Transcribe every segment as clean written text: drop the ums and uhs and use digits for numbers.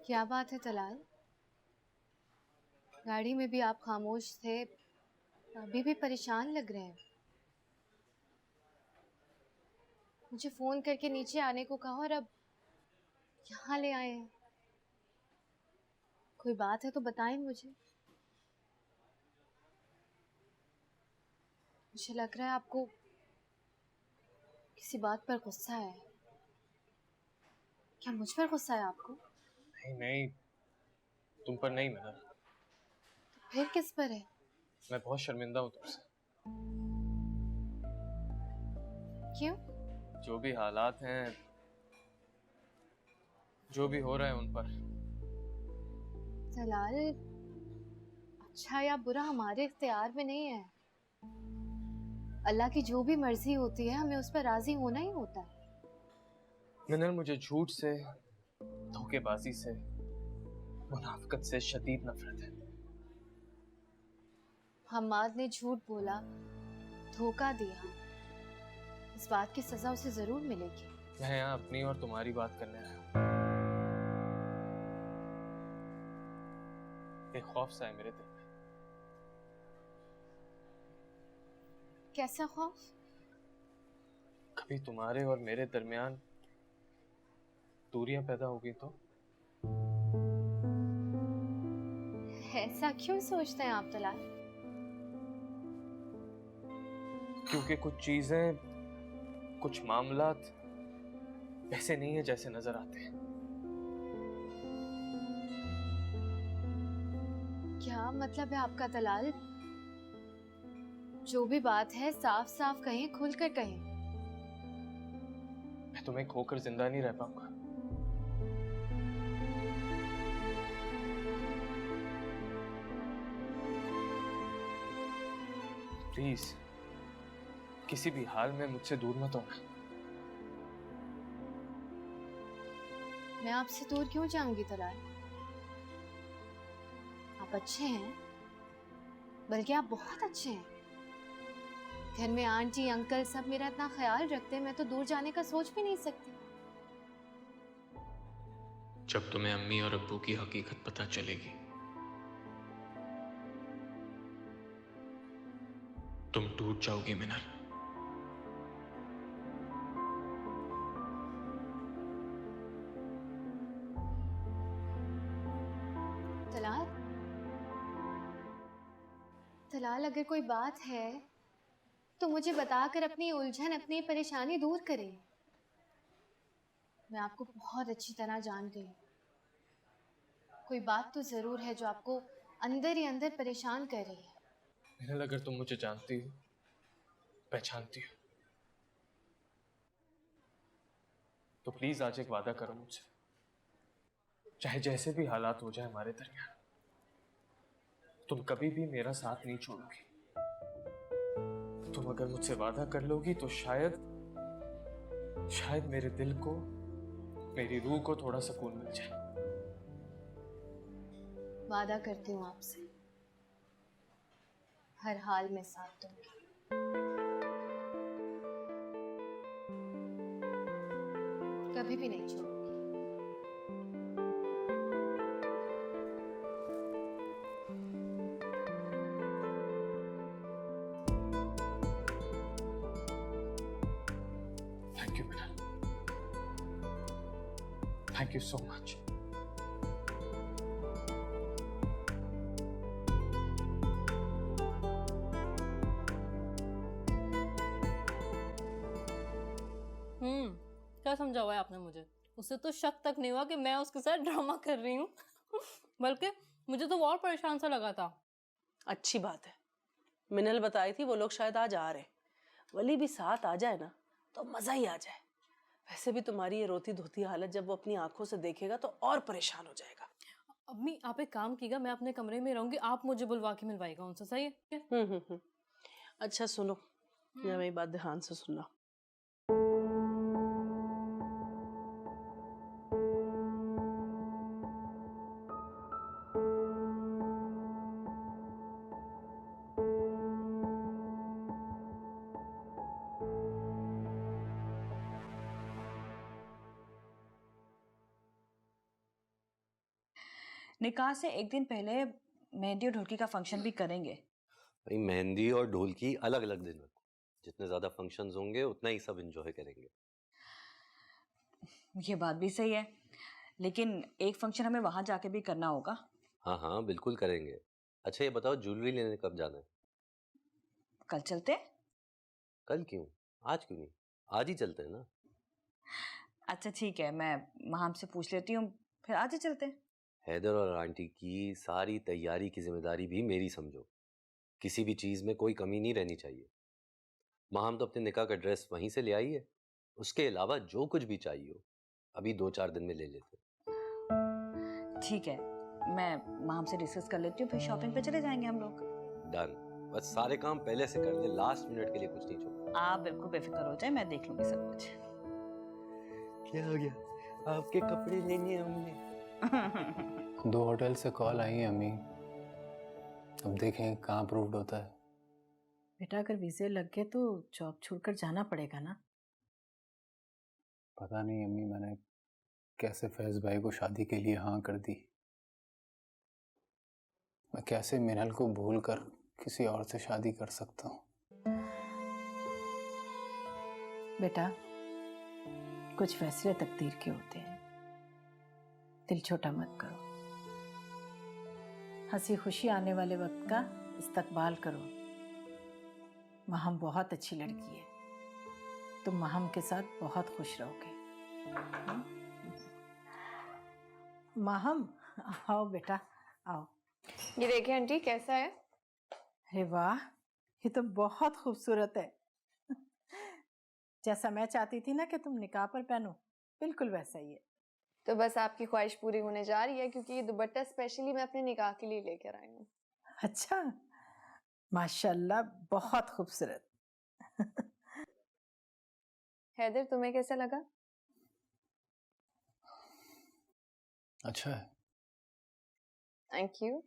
क्या बात है तलाल? गाड़ी में भी आप खामोश थे, अभी भी परेशान लग रहे हैं। मुझे फोन करके नीचे आने को कहा और अब यहाँ ले आए हैं। कोई बात है तो बताएं मुझे। मुझे लग रहा है आपको किसी बात पर गुस्सा है। क्या मुझ पर गुस्सा है आपको? नहीं नहीं, तुम पर नहीं मिला। फिर किस पर है? मैं बहुत शर्मिंदा हूँ तुमसे। क्यों? जो भी हालात हैं, जो भी हो रहा है उन पर। तलाल, अच्छा या बुरा हमारे इख्तियार में नहीं है। अल्लाह की जो भी मर्जी होती है हमें उस पर राजी होना ही होता है। मिनल, मुझे झूठ से, धोखेबाजी से, मुनाफिकत से शदीद नफरत है। हम्माद ने झूठ बोला, धोखा दिया, इस बात की सजा उसे जरूर मिलेगी। मैं यहाँ अपनी और तुम्हारी बात करने आया हूँ। एक खौफ सा है मेरे दिल में। कैसा खौफ? कभी तुम्हारे और मेरे दरमियान दूरियां पैदा हो गई तो? ऐसा क्यों सोचते हैं आप तलाल? क्योंकि कुछ चीजें, कुछ मामलात वैसे नहीं है जैसे नजर आते हैं। क्या मतलब है आपका तलाल? जो भी बात है साफ साफ कहें, खुलकर कहें। मैं तुम्हें खोकर जिंदा नहीं रह पाऊंगा। प्लीज, किसी भी हाल में मुझसे दूर मत होना। मैं आपसे दूर क्यों जाऊंगी तलाल? आप अच्छे हैं, बल्कि आप बहुत अच्छे हैं। घर में आंटी अंकल सब मेरा इतना ख्याल रखते हैं, मैं तो दूर जाने का सोच भी नहीं सकती। जब तुम्हें अम्मी और अब्बू की हकीकत पता चलेगी, तुम टूट जाओगी मिनल। तलाल, तलाल अगर कोई बात है तो मुझे बताकर अपनी उलझन, अपनी परेशानी दूर करें। मैं आपको बहुत अच्छी तरह जान गई हूँ। कोई बात तो जरूर है जो आपको अंदर ही अंदर परेशान कर रही है। मिनल, अगर तुम मुझे जानती हो, पहचानती हो, तो प्लीज आज एक वादा करो मुझसे। चाहे जैसे भी हालात हो जाए हमारे दरमियान, तुम कभी भी मेरा साथ नहीं छोड़ोगी। तुम अगर मुझसे वादा कर लोगी तो शायद, शायद मेरे दिल को, मेरी रूह को थोड़ा सुकून मिल जाए। वादा करती हूँ आपसे, हर हाल में साथ दूंगी। कभी भी नहीं छोड़ूंगी। Thank you Minal, thank you so much. क्या समझा हुआ है आपने मुझे? उससे तो शक तक नहीं हुआ कि मैं उसके साथ ड्रामा कर रही हूँ। बल्कि मुझे तो और परेशान सा लगा था। अच्छी बात है। मिनल बताई थी वो लोग शायद आज आ रहे। वली भी साथ आ जाए ना तो मजा ही आ जाए। वैसे भी तुम्हारी ये रोती धोती हालत जब वो अपनी आंखों से देखेगा तो और परेशान हो जाएगा। अम्मी आप एक काम कीजिएगा, मैं अपने कमरे में रहूंगी, आप मुझे बुलवा के मिलवाएगा उनसे, सही है? अच्छा सुनो, या मेरी बात ध्यान से सुनना। निकाह से एक दिन पहले मेहंदी और ढोलकी का फंक्शन भी करेंगे। भाई मेहंदी और ढोलकी अलग अलग दिन रखो, जितने ज्यादा फंक्शंस होंगे उतना ही सब एंजॉय करेंगे। ये बात भी सही है, लेकिन एक फंक्शन हमें वहां जाके भी करना होगा। हाँ हाँ बिल्कुल करेंगे। अच्छा ये बताओ ज्वेलरी लेने कब जाना है? कल चलते? कल क्यों, आज क्यों नहीं? आज ही चलते हैं ना। अच्छा ठीक है, मैं महाम से पूछ लेती हूँ, फिर आज ही चलते हैं। हैदर और आंटी की सारी तैयारी की जिम्मेदारी भी मेरी समझो। किसी भी चीज में कोई कमी नहीं रहनी चाहिए। माहम तो अपने निकाह का ड्रेस वहीं से ले आई है, उसके अलावा जो कुछ भी चाहिए हो अभी 2-4 दिन में ले लेते। ठीक है, मैं महाम से डिस्कस कर लेती हूँ, फिर शॉपिंग पे चले जाएंगे हम लोग। डन। बस सारे काम पहले से कर ले, लास्ट मिनट के लिए कुछ नहीं छोड़ना। आप बिल्कुल बेफिक्र हो जाए, मैं देख लूंगी सब कुछ। क्या हो गया? आपके कपड़े लेने हमने। 2 होटल से कॉल आई है अम्मी, अब देखें कहाँ अप्रूव्ड होता है। बेटा अगर वीज़े लग गए तो जॉब छोड़कर जाना पड़ेगा ना। पता नहीं अम्मी, मैंने कैसे फैज़ भाई को शादी के लिए हाँ कर दी। मैं कैसे मिनल को भूल कर किसी और से शादी कर सकता हूँ। बेटा कुछ फैसले तकदीर के होते हैं, दिल छोटा मत करो। हंसी खुशी आने वाले वक्त का इस्तकबाल करो। महम बहुत अच्छी लड़की है, तुम महम के साथ बहुत खुश रहोगे। महम आओ बेटा आओ। ये देखिए आंटी कैसा है। अरे वाह, ये तो बहुत खूबसूरत है। जैसा मैं चाहती थी ना कि तुम निकाह पर पहनो, बिल्कुल वैसा ही है। तो बस आपकी ख्वाहिश पूरी होने जा रही है, क्योंकि ये दुपट्टा स्पेशली मैं अपने निकाह के लिए लेकर आई हूँ। अच्छा, माशाल्लाह बहुत खूबसूरत। हैदर तुम्हें कैसा लगा? अच्छा है। Thank you.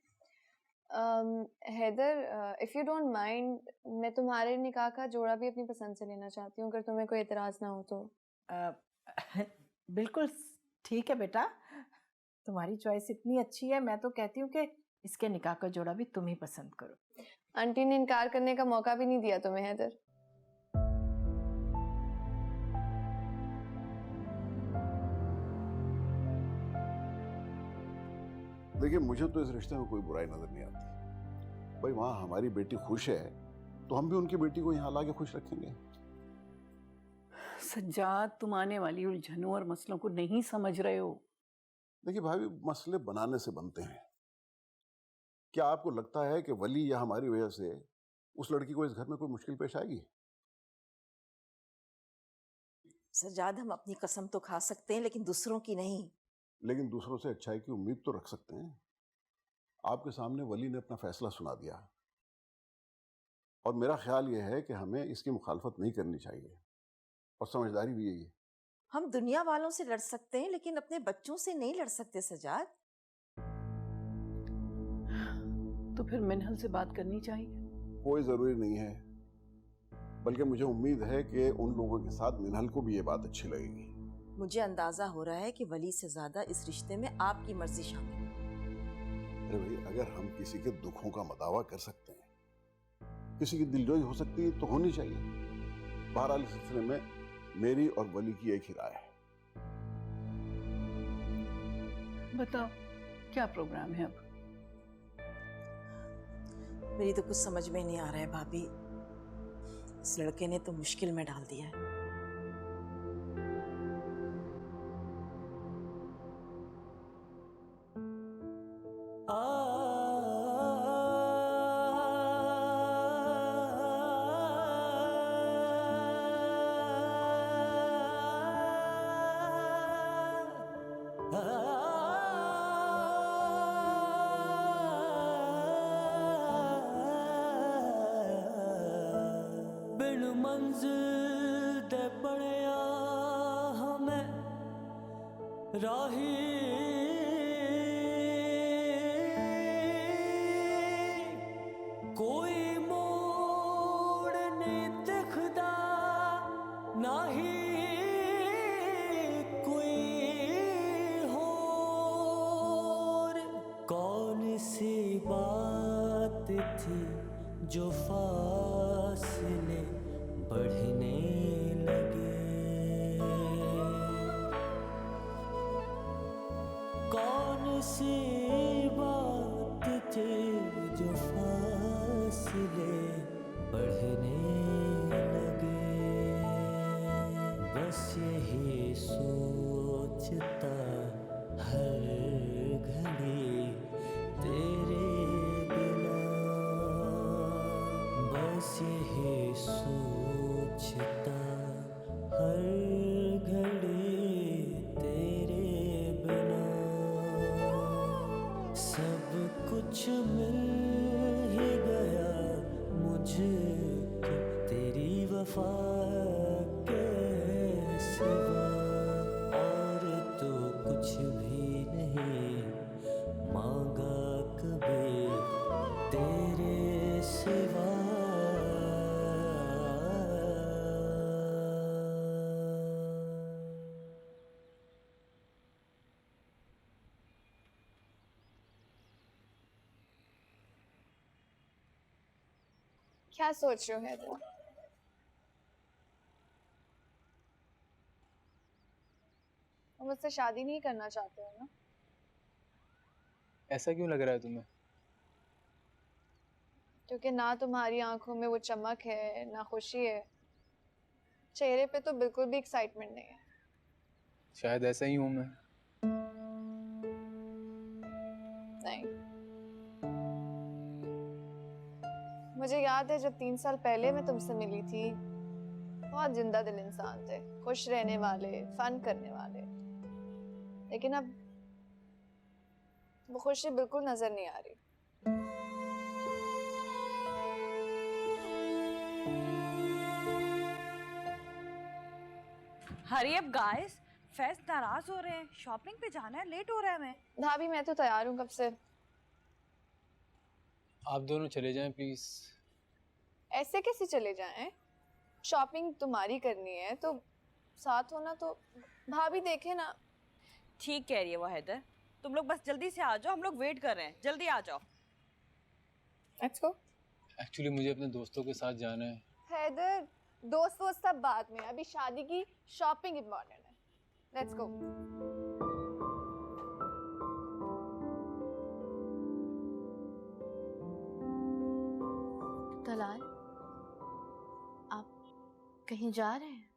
Haidar if you don't mind, मैं तुम्हारे निकाह का जोड़ा भी अपनी पसंद से लेना चाहती हूँ, अगर तुम्हें कोई एतराज़ ना हो तो। बिल्कुल ठीक है बेटा, तुम्हारी चॉइस इतनी अच्छी है, मैं तो कहती हूँ कि इसके निकाह का जोड़ा भी तुम ही पसंद करो। आंटी ने इनकार करने का मौका भी नहीं दिया तुम्हें हैदर। देखिए मुझे तो इस रिश्ते में कोई बुराई नजर नहीं आती। भाई वहां हमारी बेटी खुश है तो हम भी उनकी बेटी को यहाँ लाके खुश रखेंगे। सज्जाद, तुम आने वाली उलझनों और मसलों को नहीं समझ रहे हो। देखिए भाभी, मसले बनाने से बनते हैं। क्या आपको लगता है कि वली या हमारी वजह से उस लड़की को इस घर में कोई मुश्किल पेश आएगी? सज्जाद, हम अपनी कसम तो खा सकते हैं लेकिन दूसरों की नहीं। लेकिन दूसरों से अच्छाई की उम्मीद तो रख सकते हैं। आपके सामने वली ने अपना फैसला सुना दिया और मेरा ख्याल यह है कि हमें इसकी मुखालफत नहीं करनी चाहिए, और समझदारी भी यही है। हम दुनिया वालों से लड़ सकते हैं लेकिन अपने बच्चों से नहीं लड़ सकते सज्जाद। तो फिर मिनहल से बात करनी चाहिए। कोई जरूरी नहीं है, बल्कि मुझे उम्मीद है कि उन लोगों के साथ मिनहल को भी ये बात अच्छी लगेगी। मुझे अंदाजा हो रहा है कि वली से ज्यादा इस रिश्ते में आपकी मर्जी शामिल है। अरे भाई, अगर हम किसी के दुखों का मदावा कर सकते हैं, किसी की दिलजोई हो सकती है तो होनी चाहिए। बहरहाल इस सिलसिले में मेरी और वली की एक ही राय है। बताओ क्या प्रोग्राम है अब? मेरी तो कुछ समझ में नहीं आ रहा है भाभी, इस लड़के ने तो मुश्किल में डाल दिया है। थी जो फासले बढ़ने लगे। कौन सी बात थी जो फासले बढ़ने लगे। बस यही सोचता हर घड़ी तेरे बिना। बस यही सोचता हर घड़ी तेरे बिना। सब कुछ मिल ही गया मुझको तेरी वफा के सिवा। और तो कुछ भी नहीं मांगा कभी तेरे सिवा। क्या सोच रहे हो हैदर? तुम मुझसे शादी नहीं करना चाहते हो ना? ऐसा क्यों लग रहा है तुम्हें? क्योंकि ना तुम्हारी आंखों में वो चमक है, ना खुशी है, चेहरे पे तो बिल्कुल भी एक्साइटमेंट नहीं है। शायद ऐसा ही हूं मैं। नहीं, मुझे याद है जब 3 साल पहले मैं तुमसे मिली थी, बहुत जिंदा दिल इंसान थे, खुश रहने वाले, फन करने वाले। लेकिन अब वो खुशी बिल्कुल नजर नहीं आ रही। हरी अप गाइस, फैज नाराज हो रहे हैं, शॉपिंग पे जाना है, लेट हो रहा है। मैं भाभी मैं तो तैयार हूँ कब से। आप दोनों चले जाएं प्लीज। ऐसे कैसे चले जाएं? शॉपिंग तुम्हारी करनी है तो साथ होना तो भाभी देखे ना। ठीक कह रही है वो हैदर, तुम लोग बस जल्दी से आ जाओ, हम लोग वेट कर रहे हैं, जल्दी आ जाओ। Let's go. एक्चुअली मुझे अपने दोस्तों के साथ जाना है। हैदर, दोस्त वो सब बाद में, अभी शादी की शॉपिंग इम्पोर्टेंट है। Let's go. तलाल, आप कहीं जा रहे हैं?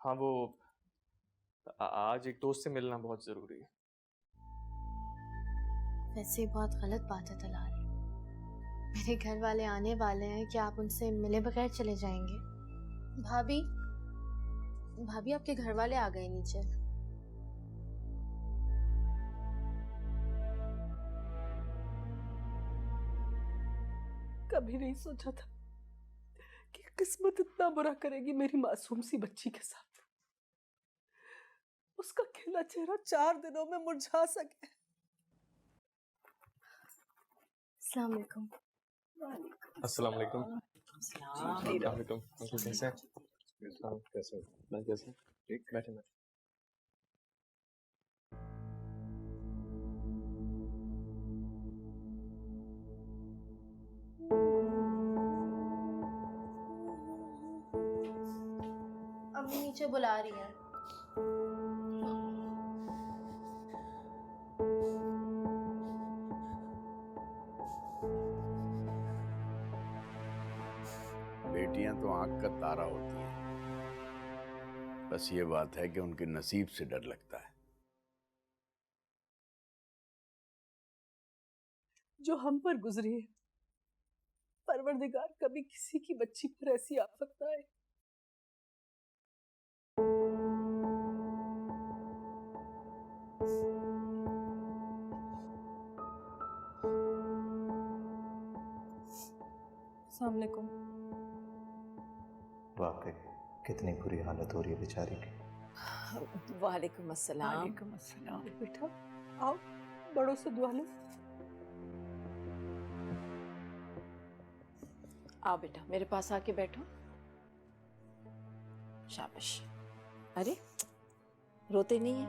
हाँ, वो आज एक दोस्त से मिलना बहुत जरूरी है। वैसे ही बहुत गलत बात है तलाल। मेरे घर वाले आने वाले हैं, क्या आप उनसे मिले बगैर चले जाएंगे? भाभी, भाभी आपके घर वाले आ गए नीचे। कभी नहीं सोचा था कि किस्मत इतना बुरा करेगी मेरी मासूम सी बच्ची के साथ। उसका खिला चेहरा 4 दिनों में मुरझा सके। अस्सलाम वालेकुम। अस्सलाम वालेकुम। अस्सलाम वालेकुम। कैसे हैं? कैसे? मैं कैसे? ठीक, बैठे। अम्मी नीचे बुला रही है। बेटियां तो आंख का तारा होती हैं। बस ये बात है कि उनके नसीब से डर लगता है। जो हम पर गुजरी है, परवरदिगार कभी किसी की बच्ची पर ऐसी आफत ना आए। अस्सलाम वालेकुम। वाकई कितनी बुरी हालत हो रही है बेचारी की। वालेकुम अस्सलाम। वालेकुम अस्सलाम। बेटा आओ, बड़ों से दुआ लो। आओ बेटा, मेरे पास आके बैठो। शाबाश। अरे रोते नहीं है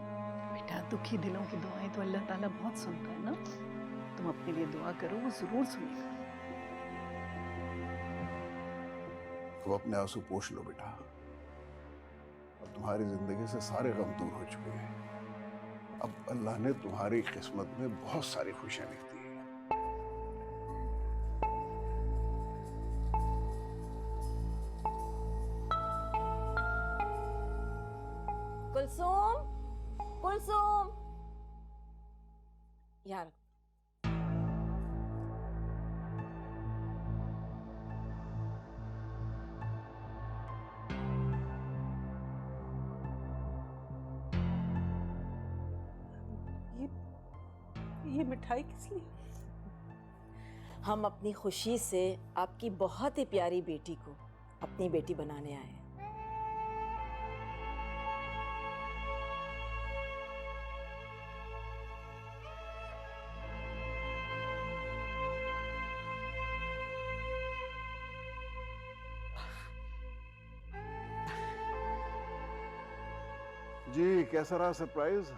बेटा, दुखी दिलों की दुआएं तो अल्लाह ताला बहुत सुनता है ना। तुम अपने लिए दुआ करो, वो जरूर सुनेगा। तुम अपने आंसू पोंछ लो बेटा। अब तुम्हारी जिंदगी से सारे गम दूर हो चुके हैं। अब अल्लाह ने तुम्हारी किस्मत में बहुत सारी खुशियां लिख दी हैं। कुलसुम, कुलसुम, यार ये मिठाई किस लिए? हम अपनी खुशी से आपकी बहुत ही प्यारी बेटी को अपनी बेटी बनाने आए हैं। जी कैसा रहा सरप्राइज?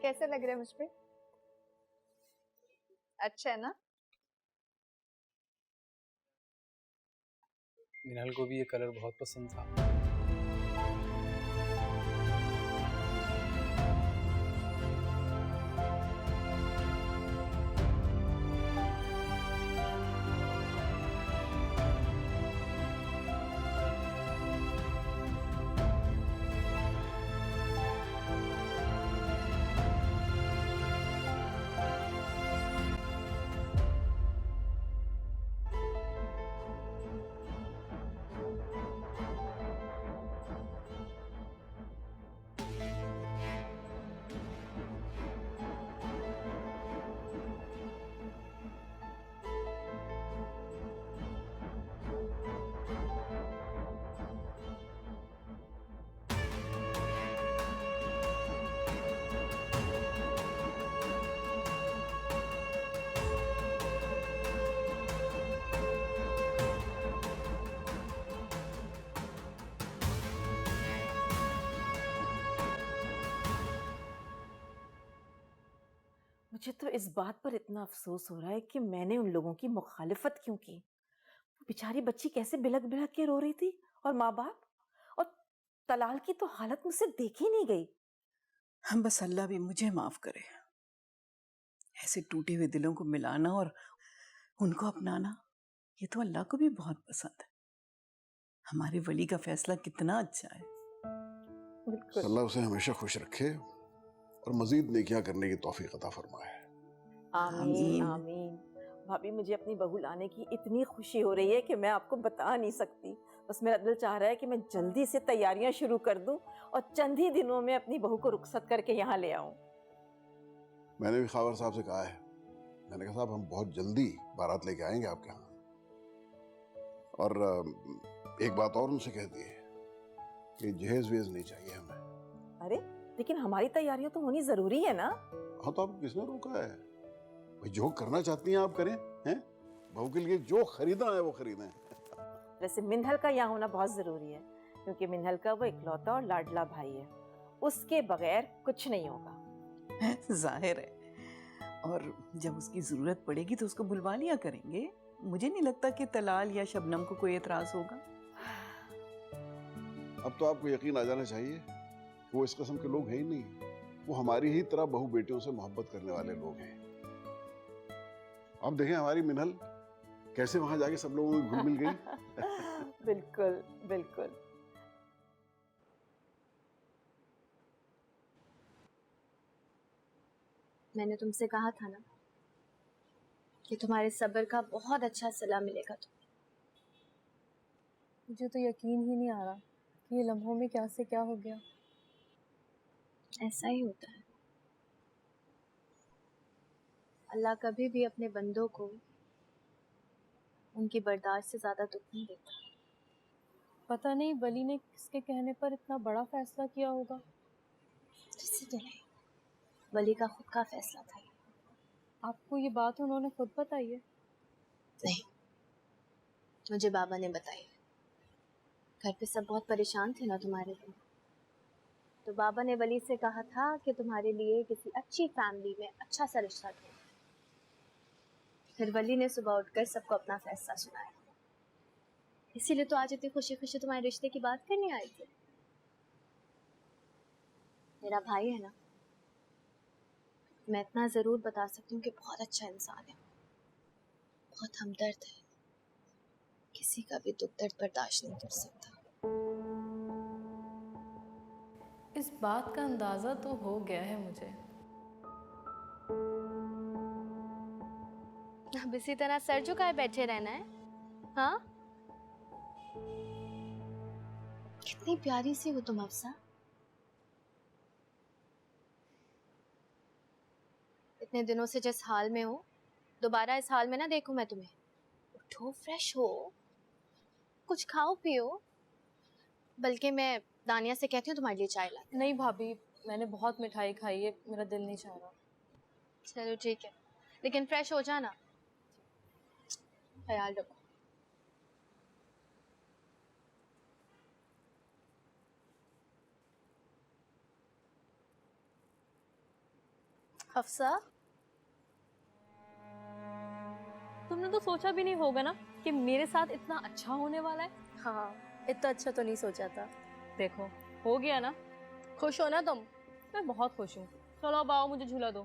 कैसा लग रहा है मुझ पे? अच्छा है ना? मिनल को भी ये कलर बहुत पसंद था। मुझे तो इस बात पर इतना अफसोस हो रहा है कि मैंने उन लोगों की मुखालिफत क्यों की। वो बेचारी बच्ची कैसे बिलक बिलक के रो रही थी, और माँ बाप, और तलाल की तो हालत मुझसे देखी नहीं गई। हम बस अल्लाह भी मुझे माफ करे। ऐसे टूटे हुए दिलों को मिलाना और उनको अपनाना, ये तो अल्लाह को भी बहुत पसंद है। हमारे वली का फैसला कितना अच्छा है। अल्लाह उसे हमेशा खुश रखे और मजीद नेकियां करने की तौफीक अता फरमाए। आमीन आमीन। भाभी, मुझे अपनी बहू लाने की इतनी खुशी हो रही है कि मैं आपको बता नहीं सकती। बस मेरा दिल चाह रहा है कि मैं जल्दी से तैयारियां शुरू कर दूं और चंद ही दिनों में अपनी बहू को रुखसत करके यहाँ ले आऊं। मैंने भी खावर साहब से कहा है, मैंने कहा साहब हम बहुत जल्दी बारात लेके आएंगे आपके यहाँ। और एक बात और उनसे कह दिए कि जहेज वेज नहीं चाहिए हमें। अरे लेकिन हमारी तैयारियां तो होनी जरूरी है ना। हाँ तो आपको किसने रोका है भाई? जो करना चाहती हैं आप करें, हैं? बहू के लिए जो खरीदना है वो खरीदें। वैसे मिन्हल का यहाँ होना बहुत जरूरी है, क्योंकि मिन्हल का वो इकलौता और लाडला भाई है। उसके बगैर कुछ नहीं होगा। जाहिर है, और जब उसकी जरूरत पड़ेगी तो उसको बुलवा लिया करेंगे। मुझे नहीं लगता कि तलाल या शबनम को कोई एतराज होगा। अब तो आपको यकीन आ जाना चाहिए कि वो इस किस्म के लोग हैं ही नहीं। वो हमारी ही तरह बहू बेटियों से मोहब्बत करने वाले लोग हैं। अब देखें हमारी मिन्हल कैसे वहां जाके सब लोगों में घुल मिल गई। बिल्कुल बिल्कुल। मैंने तुमसे कहा था ना कि तुम्हारे सब्र का बहुत अच्छा सिला मिलेगा तुम्हें। मुझे तो यकीन ही नहीं आ रहा कि ये लम्हों में क्या से क्या हो गया। ऐसा ही होता है। अल्लाह कभी भी अपने बंदों को उनकी बर्दाश्त से ज्यादा दुख नहीं देता। पता नहीं वली ने किसके कहने पर इतना बड़ा फैसला किया होगा। किसी ने नहीं, वली का खुद का फैसला था। आपको ये बात उन्होंने खुद बताई है? नहीं, मुझे बाबा ने बताई। घर पे सब बहुत परेशान थे ना तुम्हारे लिए, तो बाबा ने वली से कहा था कि तुम्हारे लिए किसी अच्छी फैमिली में अच्छा सा रिश्ता ढूंढो। फिर वली ने सुबह उठकर सबको अपना फैसला सुनाया। इसीलिए तो आज इतनी खुशी खुशी तुम्हारे रिश्ते की बात करने आए थे। मेरा भाई है ना, मैं इतना जरूर बता सकती हूँ कि बहुत अच्छा इंसान है, बहुत हमदर्द है, किसी का भी दुख दर्द बर्दाश्त नहीं कर सकता। इस बात का अंदाजा तो हो गया है मुझे। अब इसी तरह सर झुकाए बैठे रहना है? हाँ, कितनी प्यारी सी हो तुम अफसा। इतने दिनों से जिस हाल में हो, दोबारा इस हाल में ना देखूं मैं तुम्हें। उठो, फ्रेश हो, कुछ खाओ पियो। बल्कि मैं दानिया से कहती हूँ तुम्हारे लिए चाय ला। नहीं भाभी, मैंने बहुत मिठाई खाई है, मेरा दिल नहीं चाह रहा। चलो ठीक है, लेकिन फ्रेश हो जाना, ख्याल रखो। अफसा, तुमने तो सोचा भी नहीं होगा ना कि मेरे साथ इतना अच्छा होने वाला है। हाँ, इतना अच्छा तो नहीं सोचा था। देखो, हो गया ना। खुश हो ना तुम? मैं बहुत खुश हूँ। चलो अब आओ, मुझे झूला दो।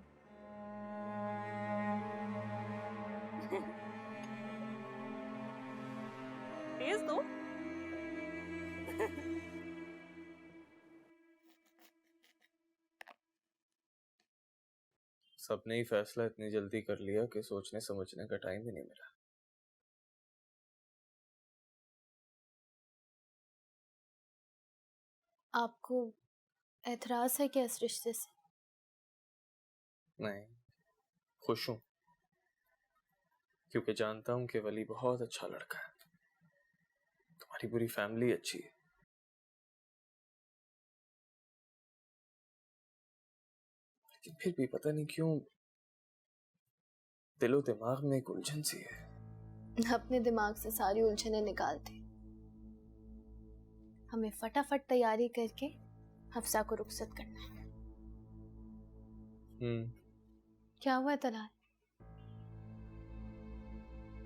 तेज दो। सबने ही फैसला इतनी जल्दी कर लिया कि सोचने समझने का टाइम ही नहीं मिला। आपको एतराज है क्या इस रिश्ते से? नहीं, खुश हूं, क्योंकि जानता हूं कि वली बहुत अच्छा लड़का है। तुम्हारी पूरी फैमिली अच्छी है। लेकिन फिर भी पता नहीं क्यों दिलो दिमाग में एक उलझन सी है। अपने दिमाग से सारी उलझनें निकालते। हमें फटाफट तैयारी करके हफ्सा को रुखसत करना है। क्या हुआ तलाल?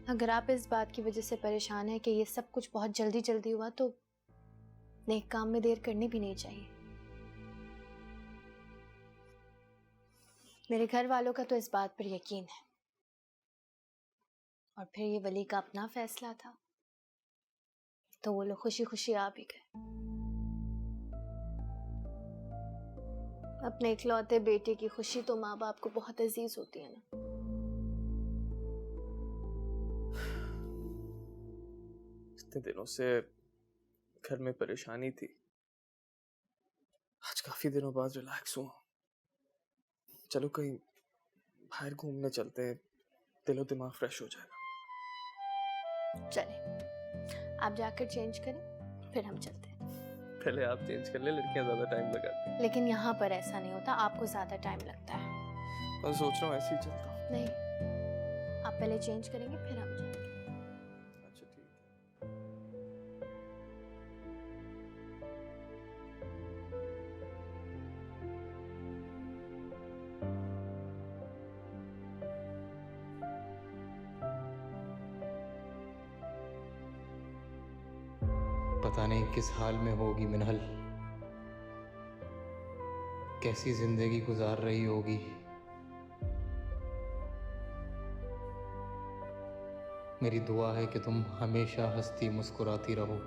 अगर आप इस बात की वजह से परेशान हैं कि ये सब कुछ बहुत जल्दी जल्दी हुआ, तो नेक काम में देर करनी भी नहीं चाहिए। मेरे घर वालों का तो इस बात पर यकीन है, और फिर ये वली का अपना फैसला था, तो वो लोग खुशी खुशी आ भी गए। अपने इकलौते बेटे की खुशी तो माँ बाप को बहुत अजीज होती है ना। इतने दिनों से घर में परेशानी थी, आज काफी दिनों बाद रिलैक्स हूँ। चलो कहीं बाहर घूमने चलते हैं, दिलो दिमाग फ्रेश हो जाएगा। चले, आप जाकर चेंज करें, फिर हम चलते हैं। पहले आप चेंज कर ले, लड़कियां ज्यादा टाइम लगाती हैं। लेकिन यहाँ पर ऐसा नहीं होता, आपको ज्यादा टाइम लगता है। मैं सोच रहा हूँ ऐसे ही चलता हूँ। नहीं, आप पहले चेंज करेंगे फिर हम जाएंगे। अच्छा ठीक है। पता नहीं किस हाल में होगी मिनहल, कैसी जिंदगी गुजार रही होगी। मेरी दुआ है कि तुम हमेशा हंसती मुस्कुराती रहो।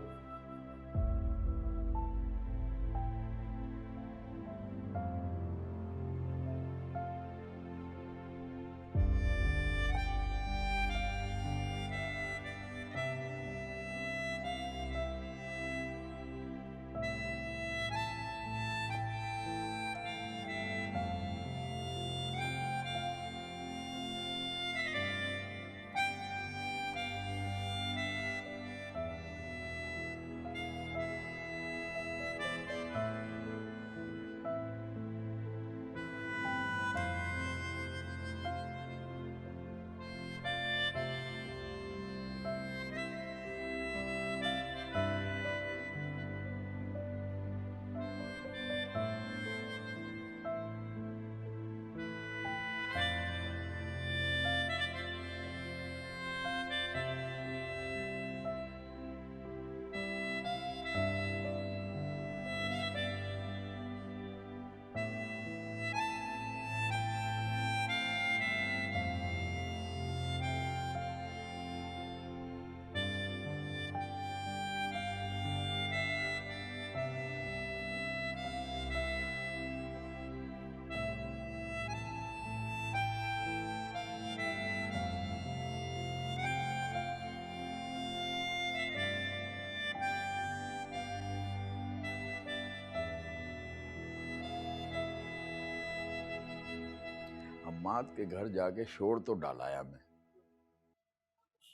दामाद के घर जाके शोर तो डालाया मैं,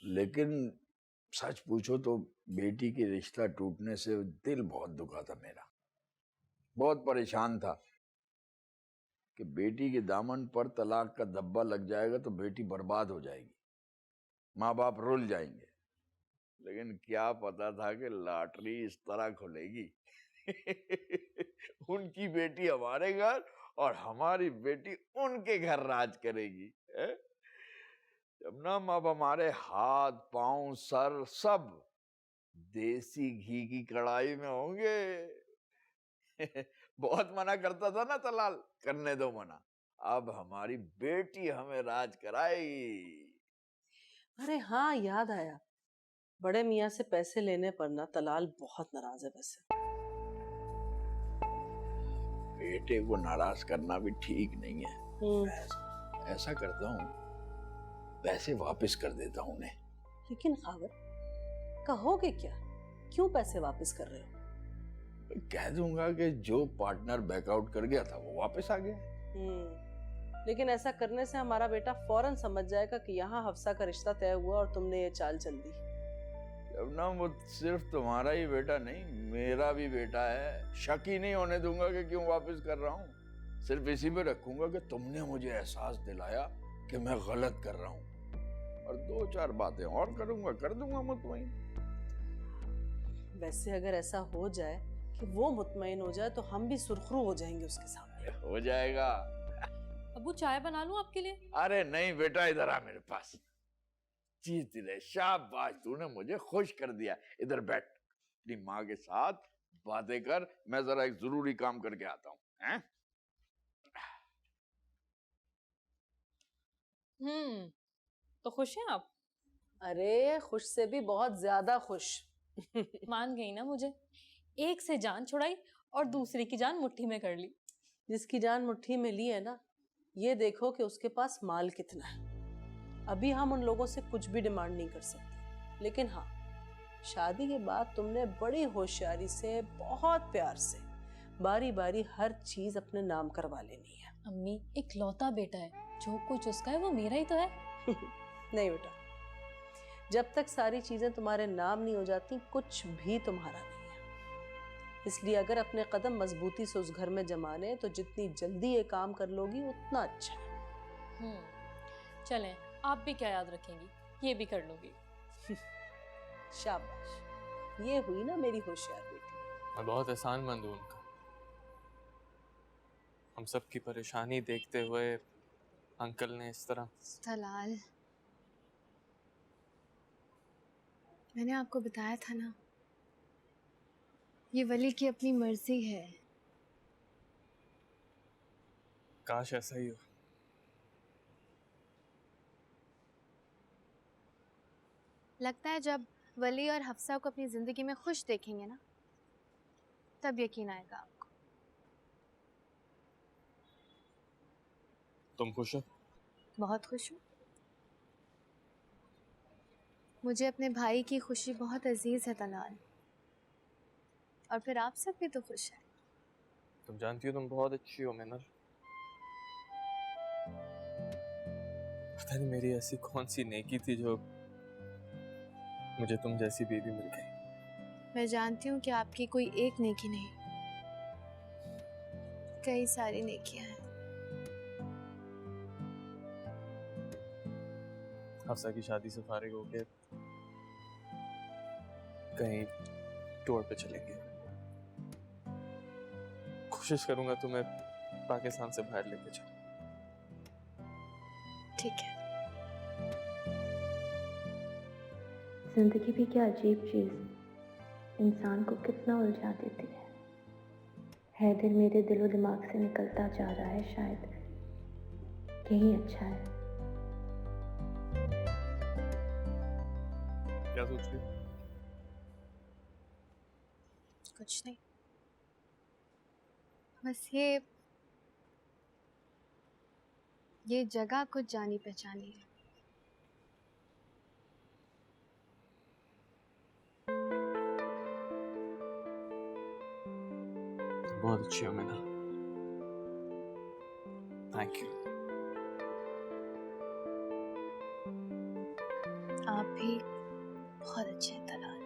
लेकिन सच पूछो तो बेटी के रिश्ता टूटने से दिल बहुत दुखा था मेरा। बहुत परेशान था कि बेटी के दामन पर तलाक का धब्बा लग जाएगा तो बेटी बर्बाद हो जाएगी, माँ बाप रुल जाएंगे। लेकिन क्या पता था कि लॉटरी इस तरह खुलेगी। उनकी बेटी हमारे घर और हमारी बेटी उनके घर राज करेगी। जब ना अब हमारे हाथ पांव सर सब देसी घी की कढ़ाई में होंगे। बहुत मना करता था ना तलाल, करने दो मना, अब हमारी बेटी हमें राज कराएगी। अरे हाँ, याद आया, बड़े मियाँ से पैसे लेने पर ना तलाल बहुत नाराज है। वैसे बेटे को नाराज करना भी ठीक नहीं है। ऐसा करता हूँ, पैसे वापस कर देता हूँ उन्हें। लेकिन खावर, कहोगे क्या? क्यों पैसे वापस कर रहे हो? कह दूंगा कि जो पार्टनर बैकआउट कर गया था वो वापस आ गया। लेकिन ऐसा करने से हमारा बेटा फौरन समझ जाएगा कि यहाँ हफ्सा का रिश्ता तय हुआ और तुमने ये चाल चल दी। अब ना वो सिर्फ तुम्हारा ही बेटा नहीं, मेरा भी बेटा है। शक ही नहीं होने दूंगा कि क्यों वापस कर रहा हूँ। सिर्फ इसी पे रखूंगा कि तुमने मुझे एहसास दिलाया कि मैं गलत कर रहा हूँ, और दो चार बातें और करूंगा, कर दूंगा मुतमईन। वैसे अगर ऐसा हो जाए कि वो मुतमईन हो जाए तो हम भी सुरखरू हो जाएंगे उसके सामने। हो जाएगा। अबू चाय बना लूं आपके लिए? अरे नहीं बेटा, इधर आ मेरे पास। जीती रहे, शाबाश, तूने मुझे खुश कर दिया। इधर बैठ, अपनी माँ के साथ बातें कर, मैं जरा एक जरूरी काम करके आता हूँ। तो खुश हैं आप? अरे खुश से भी बहुत ज्यादा खुश। मान गई ना मुझे? एक से जान छुड़ाई और दूसरी की जान मुट्ठी में कर ली। जिसकी जान मुट्ठी में ली है ना, ये देखो कि उसके पास माल कितना है। अभी हम उन लोगों से कुछ भी डिमांड नहीं कर सकते, लेकिन हाँ, शादी के बाद तुमने बड़ी होशियारी से, बहुत प्यार से, बारी बारी हर चीज अपने नाम करवा लेनी है। अम्मी, एक लौता बेटा है, जो कुछ उसका है वो मेरा ही तो है। नहीं बेटा, जब तक सारी चीजें तुम्हारे नाम नहीं हो जाती, कुछ भी तुम्हारा नहीं है। इसलिए अगर अपने कदम मजबूती से उस घर में जमाने, तो जितनी जल्दी ये काम कर लोगी उतना अच्छा है। चलें, आप भी क्या याद रखेंगी, ये भी कर लूंगी। शाबाश, ये हुई ना मेरी होशियार बेटी। मैं बहुत एहसानमंद हूँ उनका। हम सब की परेशानी देखते हुए अंकल ने इस तरह। तलाल, मैंने आपको बताया था ना, ये वली की अपनी मर्जी है। काश ऐसा ही हो। लगता है जब वली और हफ्सा को अपनी जिंदगी में खुश देखेंगे ना, तब यकीन आएगा आपको। तुम खुश हो? बहुत खुश हूँ। मुझे अपने भाई की खुशी बहुत अजीज है तलाल, और फिर आप सब भी तो खुश हैं। तुम जानती हो तुम बहुत अच्छी हो मिनल। पता नहीं मेरी ऐसी कौन सी नेकी थी जो मुझे तुम जैसी बीवी मिल गई। मैं जानती हूँ कि आपकी कोई एक नेकी नहीं, कई सारी नेकियां हैं। हफ्सा की शादी से फारिग होके कहीं टूर पे चलेंगे। कोशिश करूंगा तुम्हें पाकिस्तान से बाहर लेके जाऊं। ठीक है। जिंदगी भी क्या अजीब चीज, इंसान को कितना उलझा देती है दिल मेरे दिलो दिमाग से निकलता जा रहा है, शायद यही अच्छा है। क्या सोच रही हो? कुछ नहीं, बस ये जगह कुछ जानी पहचानी है। बहुत अच्छी हो मिनल, थैंक यू। आप भी बहुत अच्छे हैं तलाल।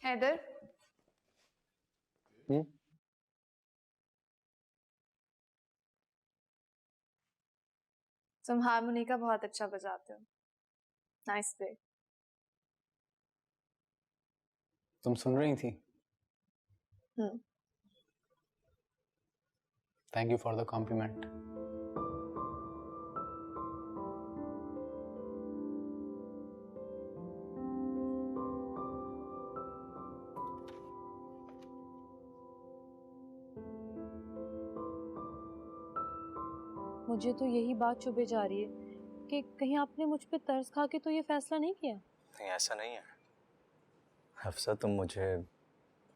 हैदर, तुम हारमोनिका बहुत अच्छा बजाते हो। Nice play. तुम सुन रही थी? Thank you for the compliment. मुझे तो यही बात चुभे जा रही है कि कहीं आपने मुझ पे तरस खा के तो ये फैसला नहीं किया। नहीं, ऐसा नहीं है हफ्सा, तुम मुझे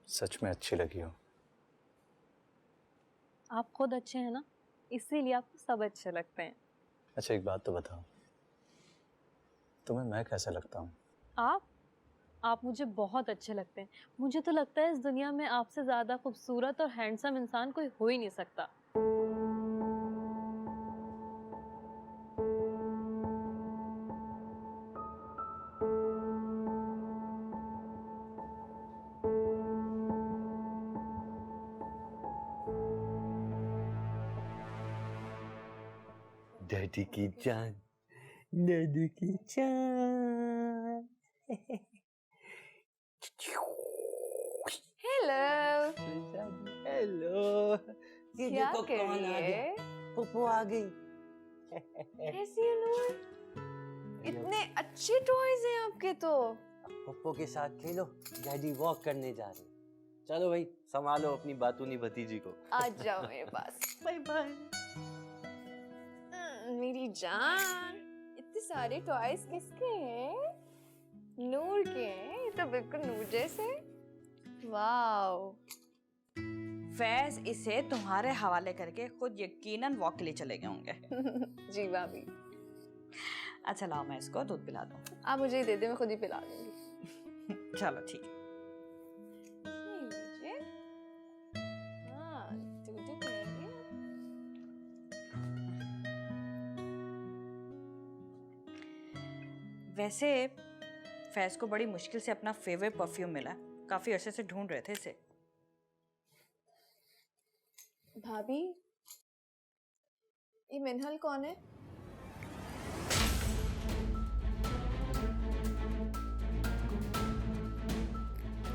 सच में अच्छी लगी हो। आप खुद अच्छे हैं ना, इसीलिए आपको सब अच्छे लगते हैं। अच्छा एक बात तो बताओ, तुम्हें मैं कैसा लगता हूँ? आप मुझे बहुत अच्छे लगते हैं। मुझे तो लगता है इस दुनिया में आपसे ज्यादा खूबसूरत और हैंडसम इंसान कोई हो ही नहीं सकता। डैडी की जान, डैडी की जान। हेलो। हेलो। ये क्या देखो कर कौन रही आ है? गया। पुप्पू आ गई। कैसी है नूर? इतने अच्छे टॉयज हैं आपके तो। पुप्पू के साथ खेलो, डैडी वॉक करने जा रहे। चलो भाई, संभालो अपनी बातूनी भतीजी को। आ जाओ मेरे पास। Bye bye. मेरी जान, इतने सारे टॉयज किसके हैं? नूर के हैं। ये तो बिल्कुल नूर जैसे। वाओ। फैज इसे तुम्हारे हवाले करके खुद यकीनन वॉक के लिए चले गए होंगे। जी भाभी। अच्छा लाओ मैं इसको दूध पिला दूं। आप मुझे ही दे दे, मैं खुद ही पिला दूंगी। चलो ठीक है। ये लीजिए। हाँ, दूध पिएंगे। वैसे फैज को बड़ी मुश्किल से अपना फेवरेट परफ्यूम मिला। काफी अरसे से ढूंढ रहे थे इसे। भाभी, ये मिनहल कौन है?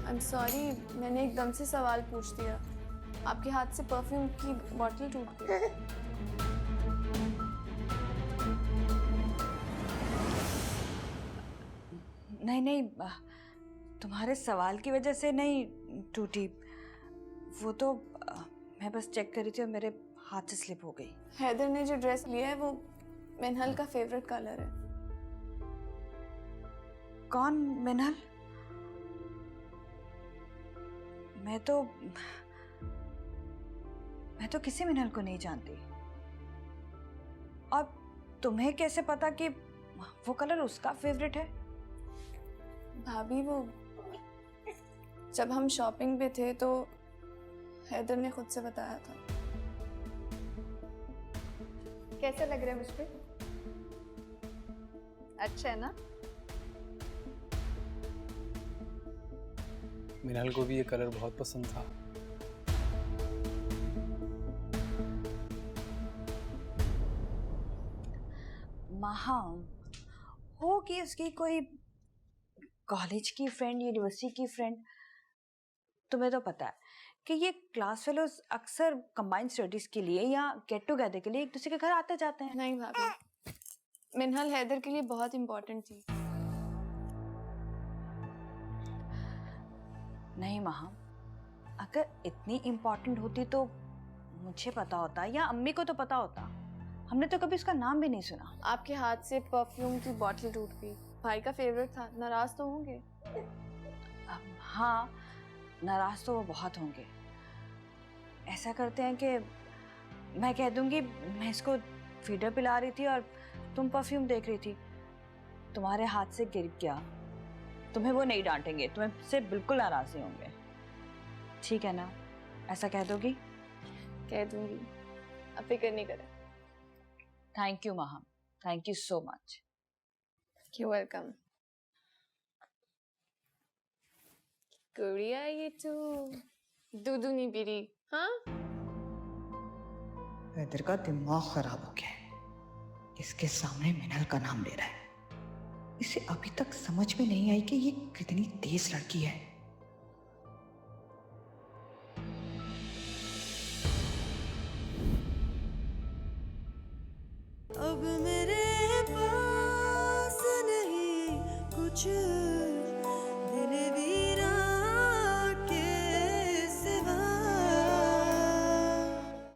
आई एम सॉरी, मैंने एकदम से सवाल पूछ दिया। आपके हाथ से परफ्यूम की बॉटल टूट गई। नहीं नहीं, तुम्हारे सवाल की वजह से नहीं टूटी। वो तो मैं बस चेक कर रही थी और मेरे हाथ से स्लिप हो गई। हैदर ने जो ड्रेस लिया है वो मिनहल का फेवरेट कलर है। कौन मिनहल? मैं तो किसी मिनहल को नहीं जानती। और तुम्हें कैसे पता कि वो कलर उसका फेवरेट है? भाभी, वो जब हम शॉपिंग पे थे तो हैदर ने खुद से बताया था। कैसा लग रहा है मुझ पे? अच्छा है ना? मिनल को भी ये कलर बहुत पसंद था। माहम, हो कि उसकी कोई कॉलेज की फ्रेंड, यूनिवर्सिटी की फ्रेंड। तुम्हें तो पता है कि ये क्लास फेलोज अक्सर कंबाइंड स्टडीज के लिए या गेट टुगेदर के लिए एक दूसरे के घर आते जाते हैं। नहीं भाभी, मिनहल हैदर के लिए बहुत इम्पोर्टेंट थी। नहीं माहम, अगर इतनी इम्पोर्टेंट होती तो मुझे पता होता या अम्मी को तो पता होता। हमने तो कभी उसका नाम भी नहीं सुना। आपके हाथ से परफ्यूम की बॉटल टूट गई, भाई का फेवरेट था, नाराज तो होंगे। हाँ, नाराज तो वो बहुत होंगे। ऐसा करते हैं कि मैं कह दूंगी मैं इसको फीडर पिला रही थी और तुम परफ्यूम देख रही थी, तुम्हारे हाथ से गिर गया। तुम्हें वो नहीं डांटेंगे, तुम्हें से बिल्कुल नाराज नहीं होंगे। ठीक है ना? ऐसा कह दोगी? कह दूंगी, अब फिक्र नहीं करें। Thank you Maham, thank you so much. You welcome. गुड़िया ये तो दूध नहीं पी रही, हाँ? हैदर का दिमाग खराब हो गया है, इसके सामने मिनल का नाम ले रहा है। इसे अभी तक समझ में नहीं आई कि ये कितनी तेज लड़की है। अब मेरे पास नहीं कुछ